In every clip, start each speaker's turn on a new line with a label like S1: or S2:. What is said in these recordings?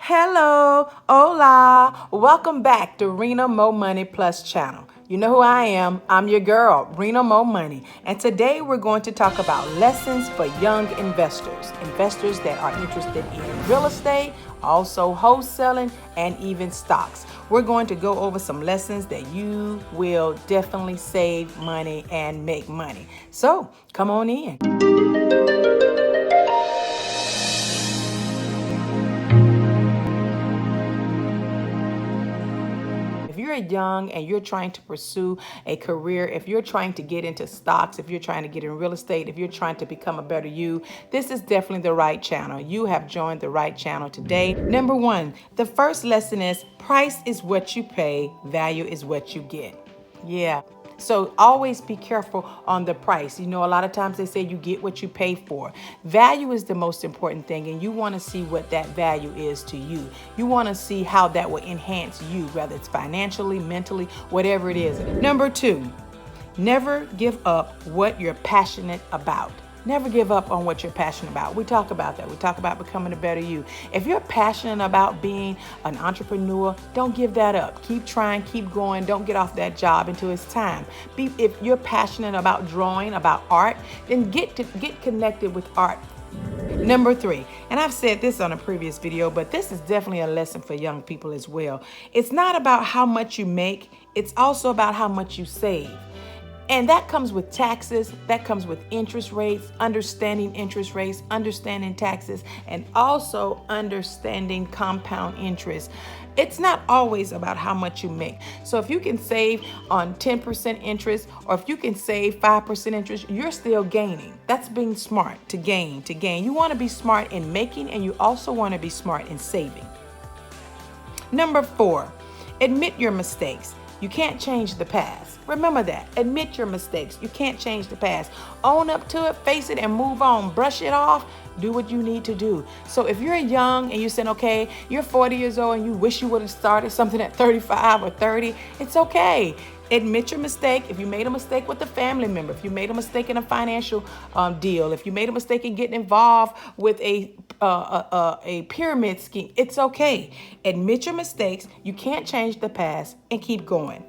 S1: Hello, hola, welcome back to Rena MoMoney Plus channel. You know who I am. I'm your girl, Rena MoMoney. And today we're going to talk about lessons for young investors. Investors that are interested in real estate, also wholesaling, and even stocks. We're going to go over some lessons that you will definitely save money and make money. So come on in. If you're young and you're trying to pursue a career, if you're trying to get into stocks, if you're trying to get in real estate, if you're trying to become a better you, this is definitely the right channel. You have joined the right channel today. Number one, the first lesson is price is what you pay, value is what you get. Yeah. So always be careful on the price. You know, a lot of times they say you get what you pay for. Value is the most important thing, and you want to see what that value is to you. You want to see how that will enhance you, whether it's financially, mentally, whatever it is. Number two, never give up what you're passionate about. Never give up on what you're passionate about. We talk about that. We talk about becoming a better you. If you're passionate about being an entrepreneur, don't give that up. Keep trying, keep going. Don't get off that job until it's time. If you're passionate about drawing, about art, then get connected with art. Number three, and I've said this on a previous video, but this is definitely a lesson for young people as well. It's not about how much you make. It's also about how much you save. And that comes with taxes, that comes with interest rates, understanding interest rates, understanding taxes, and also understanding compound interest. It's not always about how much you make. So if you can save on 10% interest, or if you can save 5% interest, you're still gaining. That's being smart, to gain. You want to be smart in making, and you also want to be smart in saving. Number four, admit your mistakes. You can't change the past. Remember that. Admit your mistakes. You can't change the past. Own up to it, face it, and move on. Brush it off. Do what you need to do. So if you're young and you're saying, okay, you're 40 years old and you wish you would have started something at 35 or 30, it's okay. Admit your mistake. If you made a mistake with a family member, if you made a mistake in a financial deal, if you made a mistake in getting involved with a pyramid scheme, it's okay. Admit your mistakes. You can't change the past, and keep going.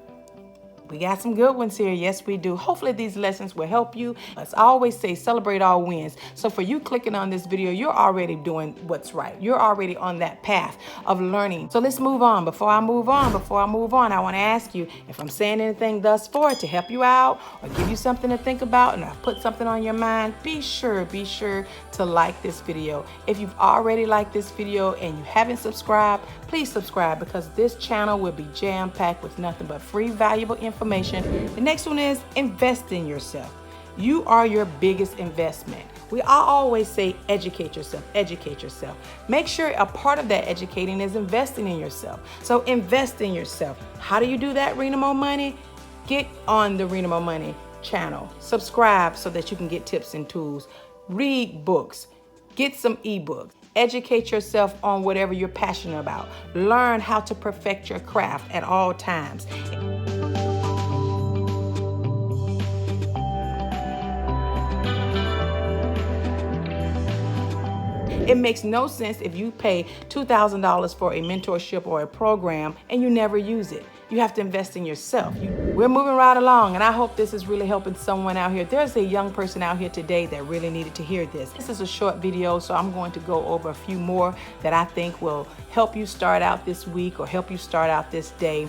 S1: We got some good ones here. Yes, we do. Hopefully these lessons will help you. As I always say, celebrate all wins. So for you clicking on this video, you're already doing what's right. You're already on that path of learning. So let's move on. Before I move on, I want to ask you if I'm saying anything thus far to help you out or give you something to think about, and I put something on your mind, be sure to like this video. If you've already liked this video and you haven't subscribed, please subscribe, because this channel will be jam-packed with nothing but free, valuable information. The next one is invest in yourself. You are your biggest investment. I always say educate yourself, educate yourself. Make sure a part of that educating is investing in yourself. So invest in yourself. How do you do that, Rena MoMoney? Get on the Rena MoMoney channel. Subscribe so that you can get tips and tools. Read books. Get some ebooks. Educate yourself on whatever you're passionate about. Learn how to perfect your craft at all times. It makes no sense if you pay $2,000 for a mentorship or a program and you never use it. You have to invest in yourself. We're moving right along, and I hope this is really helping someone out here. There's a young person out here today that really needed to hear this. This is a short video, so I'm going to go over a few more that I think will help you start out this week or help you start out this day.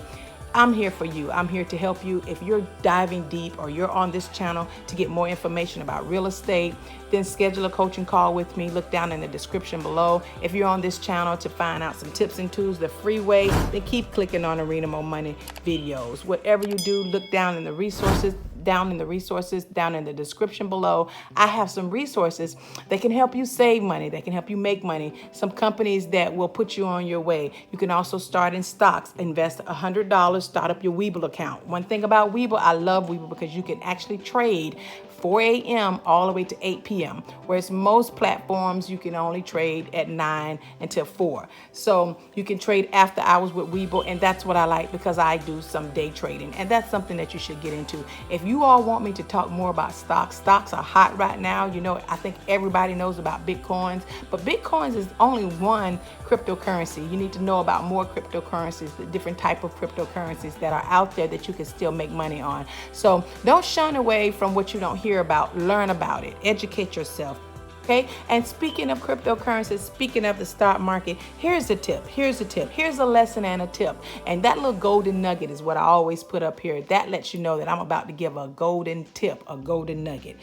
S1: I'm here for you. I'm here to help you. If you're diving deep or you're on this channel to get more information about real estate, then schedule a coaching call with me. Look down in the description below. If you're on this channel to find out some tips and tools the free way, then keep clicking on the Rena MoMoney videos. Whatever you do, look down in the resources, down in the description below. I have some resources that can help you save money, that can help you make money, some companies that will put you on your way. You can also start in stocks, invest $100, start up your Webull account. One thing about Webull, I love Webull because you can actually trade 4 a.m. all the way to 8 p.m. Whereas most platforms, you can only trade at 9 until 4. So you can trade after hours with Webull, and that's what I like because I do some day trading, and that's something that you should get into. If you all want me to talk more about stocks are hot right now. You know, I think everybody knows about Bitcoins, but Bitcoins is only one cryptocurrency. You need to know about more cryptocurrencies, the different type of cryptocurrencies that are out there that you can still make money on. So don't shun away from what you don't hear about. Learn about it. Educate yourself. Okay. And speaking of cryptocurrencies, speaking of the stock market, here's a tip. Here's a lesson and a tip. And that little golden nugget is what I always put up here. That lets you know that I'm about to give a golden tip, a golden nugget.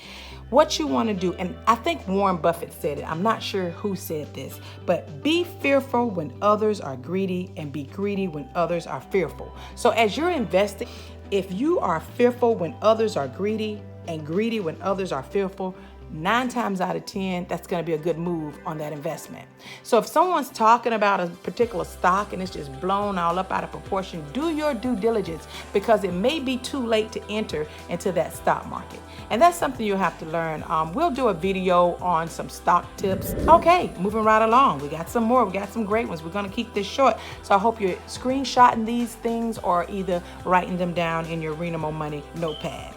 S1: What you want to do, and I think Warren Buffett said it. I'm not sure who said this, but be fearful when others are greedy and be greedy when others are fearful. So as you're investing, if you are fearful when others are greedy and greedy when others are fearful, 9 times out of 10, that's going to be a good move on that investment. So if someone's talking about a particular stock and it's just blown all up out of proportion, do your due diligence because it may be too late to enter into that stock market. And that's something you'll have to learn. We'll do a video on some stock tips. Okay, moving right along. We got some more. We got some great ones. We're going to keep this short. So I hope you're screenshotting these things or either writing them down in your Rena MoMoney notepad.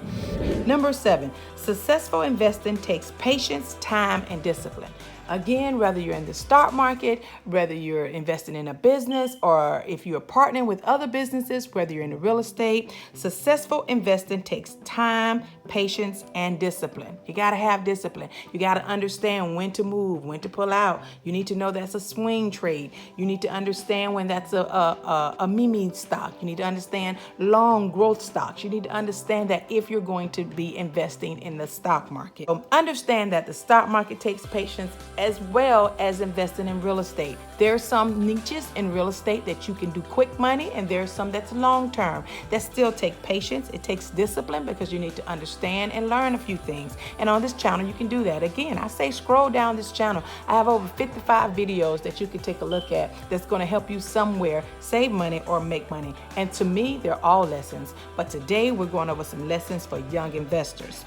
S1: Number 7, successful investing takes patience, time, and discipline. Again, whether you're in the stock market, whether you're investing in a business, or if you're partnering with other businesses, whether you're in the real estate, successful investing takes time, patience, and discipline. You got to have discipline. You got to understand when to move, when to pull out. You need to know that's a swing trade. You need to understand when that's a meme stock. You need to understand long growth stocks. You need to understand that if you're going to be investing in the stock market. Understand that the stock market takes patience as well as investing in real estate. There's some niches in real estate that you can do quick money, and there's some that's long term that still take patience. It takes discipline because you need to understand and learn a few things. And on this channel, you can do that. Again, I say scroll down this channel. I have over 55 videos that you can take a look at that's going to help you somewhere save money or make money. And to me, they're all lessons. But today we're going over some lessons for young investors.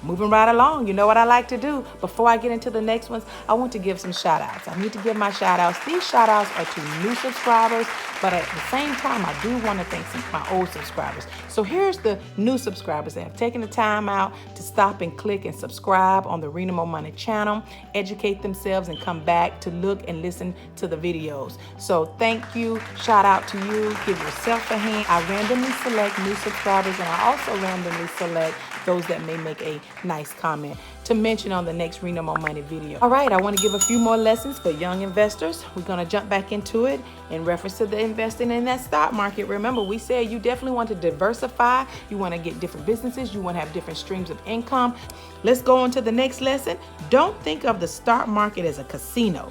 S1: Moving right along, you know what I like to do. Before I get into the next ones, I want to give some shout outs. I need to give my shout outs. These shout outs are to new subscribers, but at the same time, I do want to thank some of my old subscribers. So here's the new subscribers that have taken the time out to stop and click and subscribe on the Rena MoMoney channel, educate themselves, and come back to look and listen to the videos. So thank you. Shout out to you. Give yourself a hand. I randomly select new subscribers, and I also randomly select those that may make a nice comment to mention on the next Rena MoMoney video. All right, I want to give a few more lessons for young investors. We're going to jump back into it in reference to the investing in that stock market. Remember, we said you definitely want to diversify. You want to get different businesses. You want to have different streams of income. Let's go on to the next lesson. Don't think of the stock market as a casino.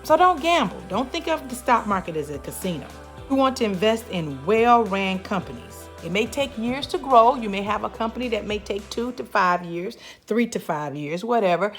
S1: So don't gamble. Don't think of the stock market as a casino. You want to invest in well-ran companies. It may take years to grow. You may have a company that may take 2 to 5 years, 3 to 5 years, whatever.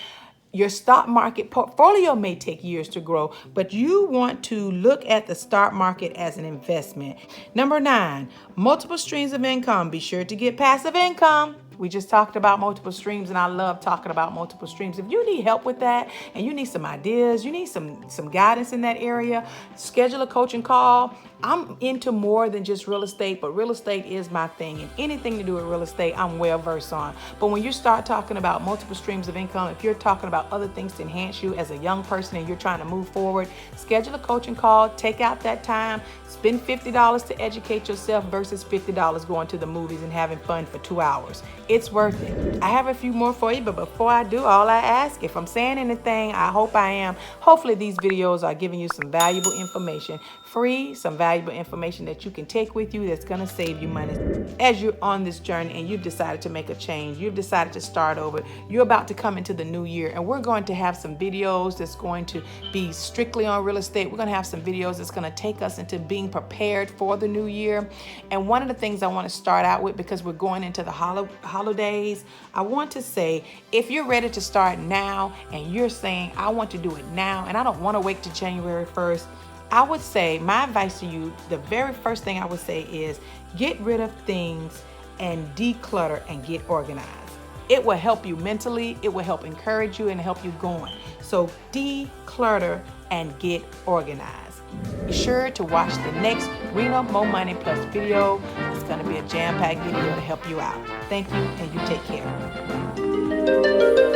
S1: Your stock market portfolio may take years to grow, but you want to look at the stock market as an investment. Number 9, multiple streams of income. Be sure to get passive income. We just talked about multiple streams, and I love talking about multiple streams. If you need help with that and you need some ideas, you need some guidance in that area, schedule a coaching call. I'm into more than just real estate, but real estate is my thing, and anything to do with real estate, I'm well versed on. But when you start talking about multiple streams of income, if you're talking about other things to enhance you as a young person and you're trying to move forward, schedule a coaching call, take out that time, spend $50 to educate yourself versus $50 going to the movies and having fun for 2 hours. It's worth it. I have a few more for you, but before I do, all I ask, if I'm saying anything, I hope I am. Hopefully these videos are giving you some valuable information, some valuable information that you can take with you that's going to save you money as you're on this journey and you've decided to make a change. You've decided to start over. You're about to come into the new year, and we're going to have some videos that's going to be strictly on real estate. We're going to have some videos that's going to take us into being prepared for the new year. And one of the things I want to start out with, because we're going into the holidays, I want to say, if you're ready to start now and you're saying, I want to do it now and I don't want to wait till January 1st, I would say, my advice to you, the very first thing I would say is get rid of things and declutter and get organized. It will help you mentally. It will help encourage you and help you going. So declutter and get organized. Be sure to watch the next Rena MoMoney Plus video. It's going to be a jam-packed video to help you out. Thank you, and you take care.